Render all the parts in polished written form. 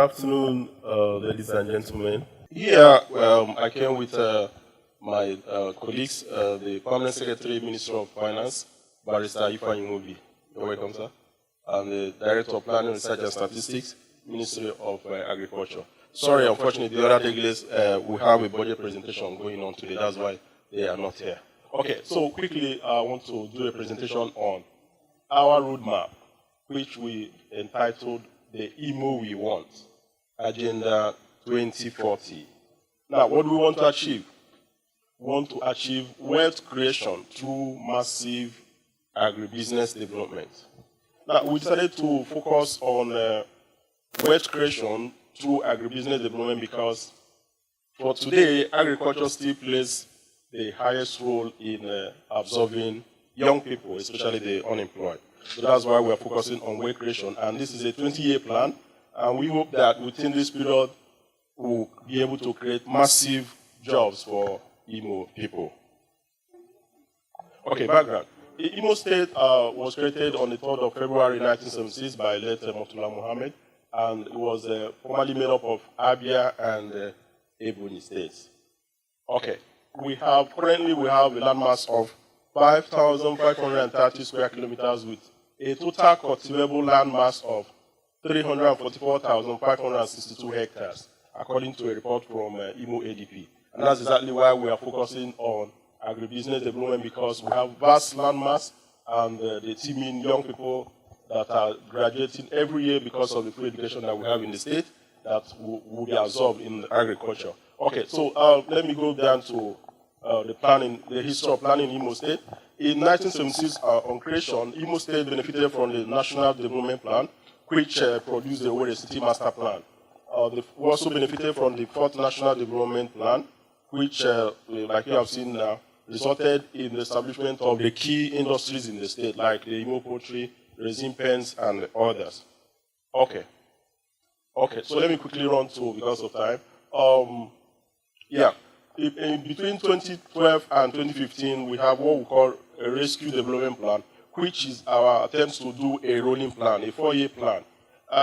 afternoon, ladies and gentlemen. Here, I came with my colleagues, the Permanent Secretary, Minister of Finance, Barrister Imo Pitch. You're welcome, sir. And the Director of Planning, Research and Statistics, Ministry of Agriculture. Sorry, unfortunately, the other delegates, we have a budget presentation going on today. That's why they are not here. Okay, so quickly, I want to do a presentation on our roadmap, which we entitled the Imo We Want, Agenda 2040. Now, what do we want to achieve? We want to achieve wealth creation through massive agribusiness development. Now, we decided to focus on wealth creation through agribusiness development because for today, agriculture still plays the highest role in absorbing young people, especially the unemployed. So that's why we're focusing on wealth creation. And this is a 20-year plan. And we hope that within this period, we'll be able to create massive jobs for Imo people. Okay, background. Imo State was created on the 3rd of February 1976 by late Murtala Mohammed. And it was formerly made up of Abia and Ebonyi states. Okay, currently we have a landmass of 5,530 square kilometers with a total cultivable landmass of 344,562 hectares, according to a report from Imo ADP. And that's exactly why we are focusing on agribusiness development, because we have vast landmass and the teeming young people that are graduating every year because of the free education that we have in the state that will be absorbed in agriculture. Okay, so let me go down to the history of planning in Imo State. In 1976, on creation, Imo State benefited from the National Development Plan, which produced the Owerri City Master Plan. We also benefited from the 4th National Development Plan, which, like you have seen now, resulted in the establishment of the key industries in the state, like the Imo poultry, resin pens, and others. Okay, so let me quickly run through because of time. Between 2012 and 2015, we have what we call a rescue development plan, which is our attempts to do a rolling plan, a 4-year plan.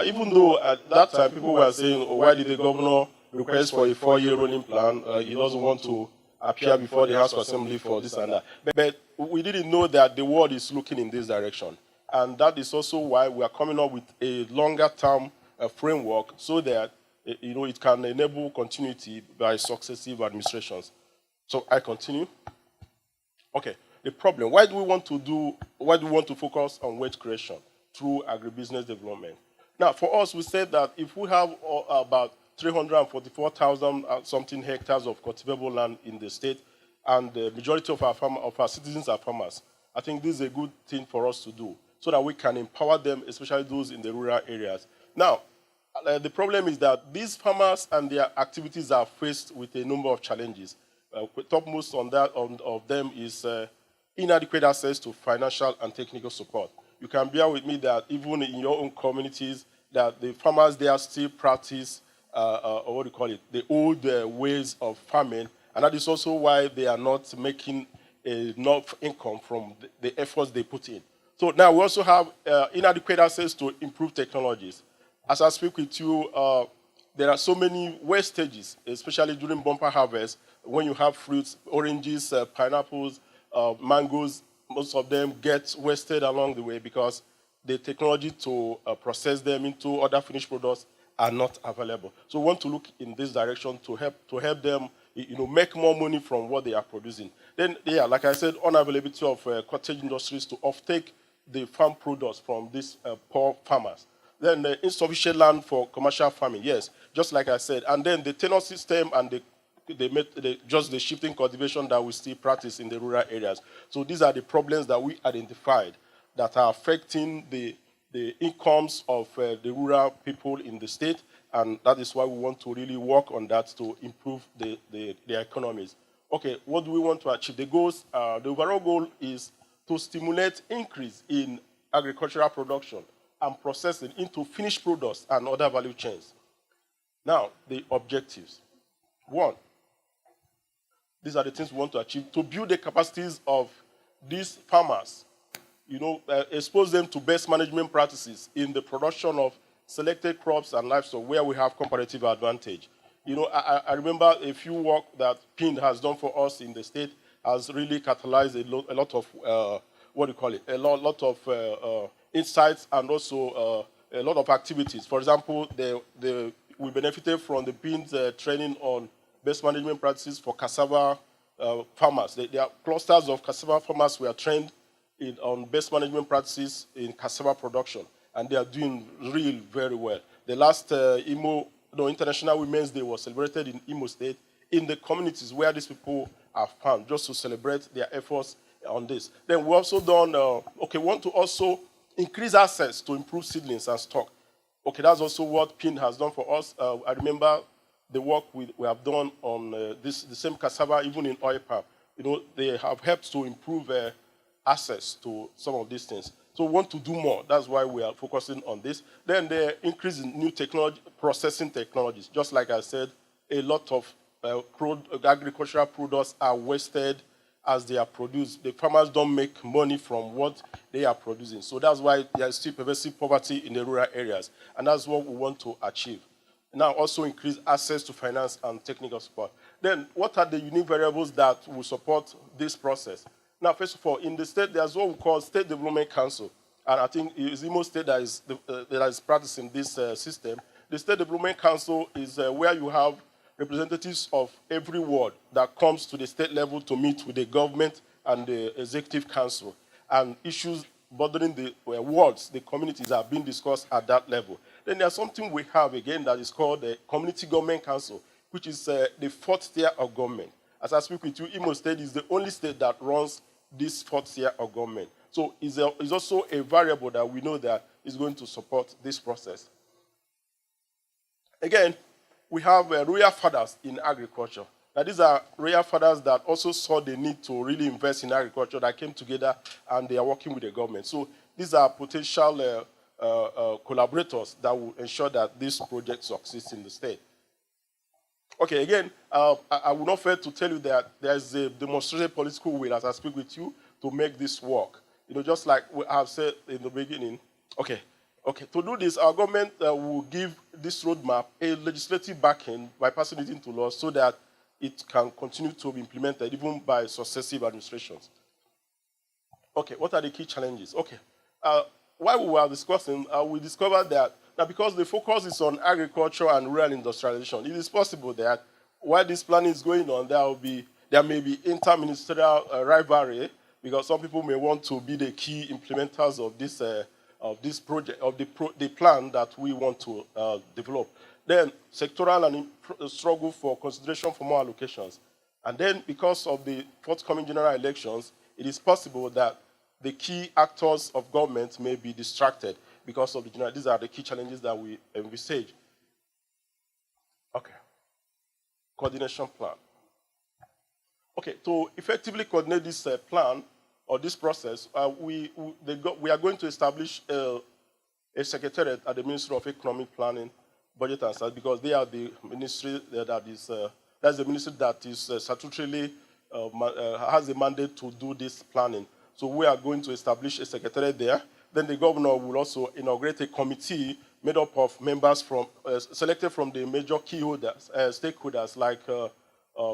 Even though at that time people were saying, why did the governor request for a 4-year rolling plan? He doesn't want to appear before the House of Assembly for this and that. But we didn't know that the world is looking in this direction. And that is also why we are coming up with a longer-term framework so that it can enable continuity by successive administrations. So I continue. Okay, the problem. Why do we want to focus on wealth creation through agribusiness development? Now, for us, we said that if we have about 344,000 something hectares of cultivable land in the state, and the majority of our citizens are farmers, I think this is a good thing for us to do so that we can empower them, especially those in the rural areas. Now, the problem is that these farmers and their activities are faced with a number of challenges. Topmost of them is inadequate access to financial and technical support. You can bear with me that even in your own communities, that the farmers there still practice, the old ways of farming, and that is also why they are not making enough income from the efforts they put in. So now we also have inadequate access to improved technologies. As I speak with you, there are so many wastages, especially during bumper harvest, when you have fruits, oranges, pineapples, mangoes, most of them get wasted along the way because the technology to process them into other finished products are not available. So we want to look in this direction to help them make more money from what they are producing. Then, like I said, unavailability of cottage industries to offtake the farm products from these poor farmers. Then insufficient land for commercial farming, yes, just like I said. And then the tenure system and just the shifting cultivation that we still practice in the rural areas. So these are the problems that we identified that are affecting the incomes of the rural people in the state, and that is why we want to really work on that to improve their economies. Okay, what do we want to achieve? The goals, the overall goal is to stimulate increase in agricultural production and processing into finished products and other value chains. Now, the objectives. 1, these are the things we want to achieve: to build the capacities of these farmers, expose them to best management practices in the production of selected crops and livestock where we have comparative advantage. You know, I remember a few work that PIN has done for us in the state has really catalyzed a lot of, what do you call it, a lot of insights and also a lot of activities. For example, we benefited from the PIN's training on best management practices for cassava farmers. There are clusters of cassava farmers who are trained on best management practices in cassava production, and they are doing really very well. The last International Women's Day was celebrated in Imo State in the communities where these people are found, just to celebrate their efforts on this. Then we also done, want to also increase access to improve seedlings and stock. Okay, that's also what PIN has done for us. I remember the work we have done on the same cassava, even in oil palm. You know, they have helped to improve access to some of these things. So we want to do more. That's why we are focusing on this. Then the increase in new technology, processing technologies. Just like I said, a lot of agricultural products are wasted as they are produced. The farmers don't make money from what they are producing. So that's why there is still pervasive poverty in the rural areas. And that's what we want to achieve. Now also increase access to finance and technical support. Then what are the unique variables that will support this process? Now, first of all, in the state, there's what we call State Development Council. And I think it's Imo State that is practicing this system. The State Development Council is where you have representatives of every ward that comes to the state level to meet with the government and the executive council. And issues bothering the wards, the communities, are being discussed at that level. Then there's something we have again that is called the Community Government Council, which is the fourth tier of government. As I speak with you, Imo State is the only state that runs this fourth tier of government. So it's also a variable that we know that is going to support this process. Again, we have royal fathers in agriculture. Now, these are royal fathers that also saw the need to really invest in agriculture, that came together and they are working with the government. So these are potential collaborators that will ensure that this project succeeds in the state. Okay, again, I will not fail to tell you that there's a demonstrated political will, as I speak with you, to make this work. You know, just like I have said in the beginning, okay, to do this, our government will give this roadmap a legislative backing by passing it into law so that it can continue to be implemented even by successive administrations. Okay, what are the key challenges? Okay, while we were discussing, we discovered that now because the focus is on agriculture and rural industrialization, it is possible that while this planning is going on, there may be interministerial rivalry, because some people may want to be the key implementers of this project, of the plan that we want to develop. Then sectoral and struggle for consideration for more allocations. And then because of the forthcoming general elections, it is possible that the key actors of government may be distracted because of the general. These are the key challenges that we envisage. Okay. Coordination plan. Okay, to effectively coordinate this plan or this process, we are going to establish a secretariat at the Ministry of Economic Planning, Budget and Science, because they are the ministry that's the ministry that is statutorily has a mandate to do this planning. So we are going to establish a secretariat there. Then the governor will also inaugurate a committee made up of members selected from the major key holders, stakeholders like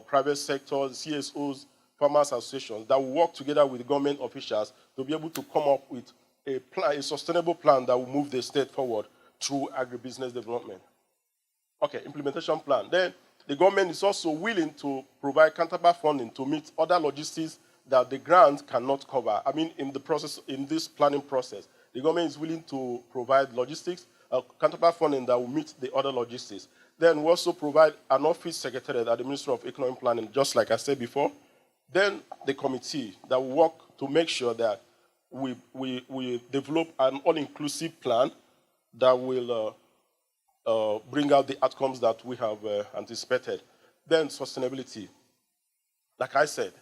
private sector, CSOs, farmers associations, that will work together with government officials to be able to come up with a sustainable plan that will move the state forward through agribusiness development. Okay, implementation plan. Then the government is also willing to provide counterpart funding to meet other logistics that the grant cannot cover. I mean, in this planning process, the government is willing to provide logistics, counterpart funding that will meet the other logistics. Then we also provide an office secretariat at the Ministry of Economic Planning, just like I said before. Then the committee that will work to make sure that we develop an all-inclusive plan that will bring out the outcomes that we have anticipated. Then sustainability. Like I said,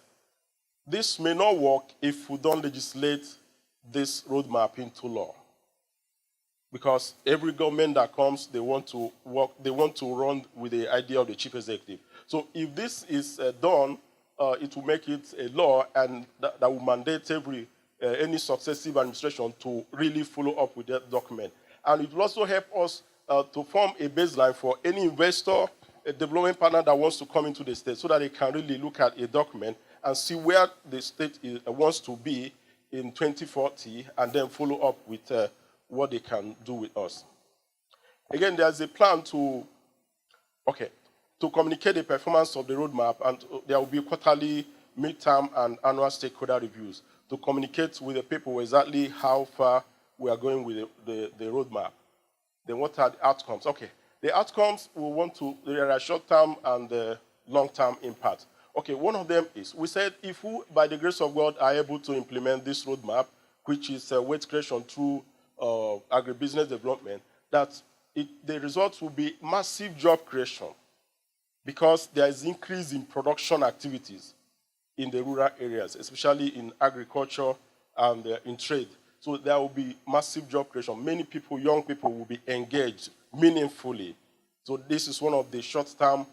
this may not work if we don't legislate this roadmap into law. Because every government that comes, they want to run with the idea of the chief executive. So if this is done, it will make it a law, and that will mandate any successive administration to really follow up with that document. And it will also help us to form a baseline for any investor, a development partner that wants to come into the state so that they can really look at a document and see where the state wants to be in 2040 and then follow up with what they can do with us. Again, there's a plan to communicate the performance of the roadmap, and there will be quarterly, midterm, and annual stakeholder reviews to communicate with the people exactly how far we are going with the roadmap. Then what are the outcomes? Okay, the outcomes we want to, there are short-term and long-term impact. Okay, one of them is, we said if we, by the grace of God, are able to implement this roadmap, which is wealth creation through agribusiness development, that the results will be massive job creation because there is increase in production activities in the rural areas, especially in agriculture and in trade. So there will be massive job creation. Many people, young people, will be engaged meaningfully. So this is one of the short-term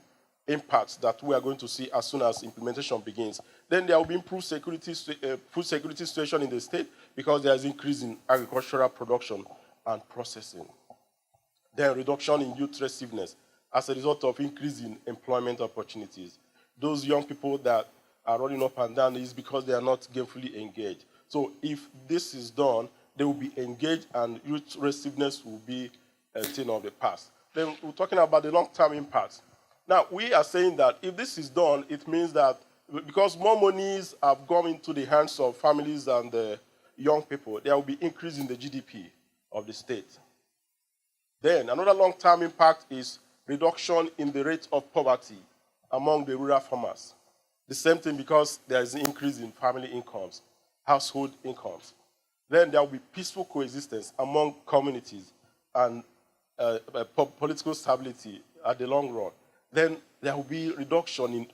impacts that we are going to see as soon as implementation begins. Then there will be improved food security situation in the state because there is increase in agricultural production and processing. Then reduction in youth restiveness as a result of increase in employment opportunities. Those young people that are running up and down is because they are not gainfully engaged. So if this is done, they will be engaged and youth restiveness will be a thing of the past. Then we're talking about the long-term impacts. Now, we are saying that if this is done, it means that because more monies have gone into the hands of families and young people, there will be increase in the GDP of the state. Then another long-term impact is reduction in the rate of poverty among the rural farmers. The same thing because there is an increase in family incomes, household incomes. Then there will be peaceful coexistence among communities and political stability at the long run. Then there will be reduction in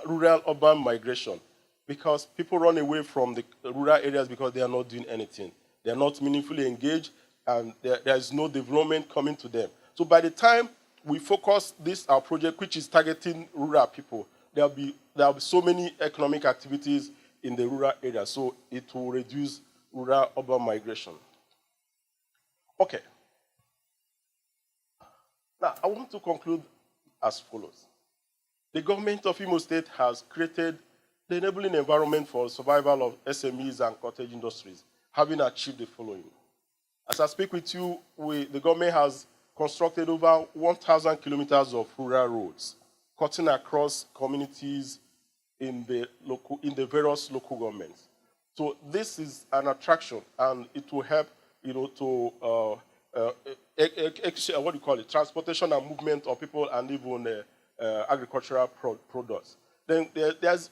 rural-urban migration because people run away from the rural areas because they are not doing anything. They are not meaningfully engaged, and there is no development coming to them. So by the time we focus our project, which is targeting rural people, there will be so many economic activities in the rural areas, so it will reduce rural-urban migration. Okay. Now, I want to conclude as follows. The government of Imo State has created the enabling environment for survival of SMEs and cottage industries, having achieved the following. As I speak with you, the government has constructed over 1,000 kilometers of rural roads, cutting across communities in the various local governments. So this is an attraction, and it will help, to transportation and movement of people and even agricultural products. Then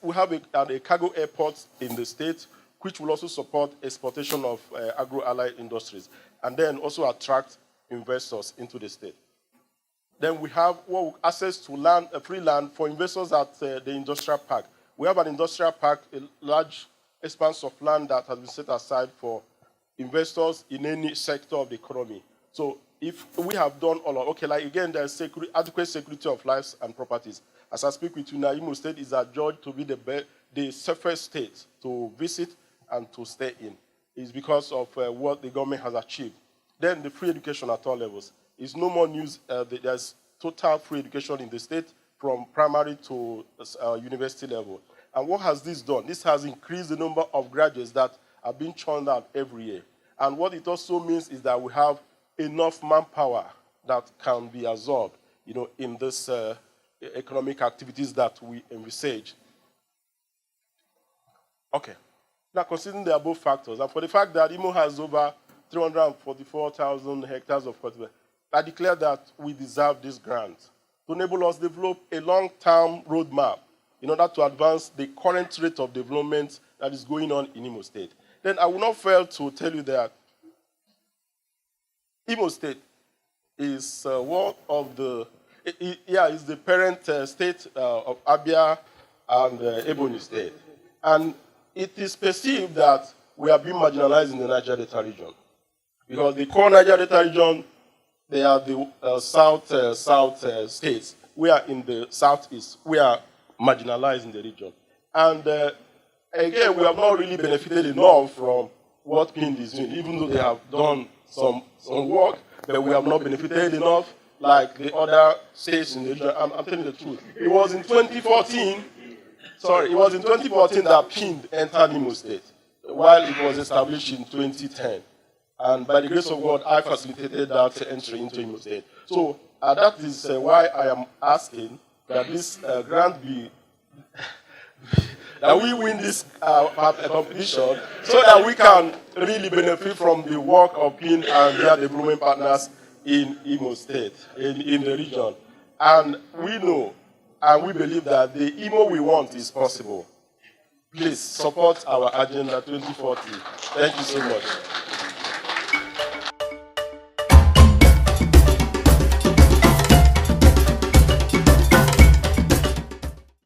we have a cargo airport in the state, which will also support exportation of agro-allied industries, and then also attract investors into the state. Then we have access to land, free land for investors at the industrial park. We have an industrial park, a large expanse of land that has been set aside for investors in any sector of the economy. So if we have done all of, again, there's adequate security of lives and properties. As I speak with you now, Imo State is adjudged to be the safest state to visit and to stay in. It's because of what the government has achieved. Then the free education at all levels. It's no more news. There's total free education in the state from primary to university level. And what has this done? This has increased the number of graduates that are being churned out every year. And what it also means is that we have enough manpower that can be absorbed, in this economic activities that we envisage. Okay. Now, considering the above factors, and for the fact that Imo has over 344,000 hectares of cultivation, I declare that we deserve this grant to enable us to develop a long-term roadmap in order to advance the current rate of development that is going on in Imo State. Then I will not fail to tell you that Imo State is one of the, is the parent state of Abia and Ebonyi State. And it is perceived that we are being marginalized in the Niger Delta region. Because the core Niger Delta region, they are the south states. We are in the southeast. We are marginalized in the region. And again, we have not really benefited enough from what PIND is doing, even though they have done some work, but we have not benefited enough like the other states in the region. I'm telling you the truth. It was in 2014, that PIND entered Imo State, while it was established in 2010. And by the grace of God, I facilitated that entry into Imo State. So that is why I am asking that this grant be, that we win this competition so that we can really benefit from the work of PIN and their development partners in Imo State, in the region. And we know and we believe that the Imo we want is possible. Please support our Agenda 2040. Thank you so much.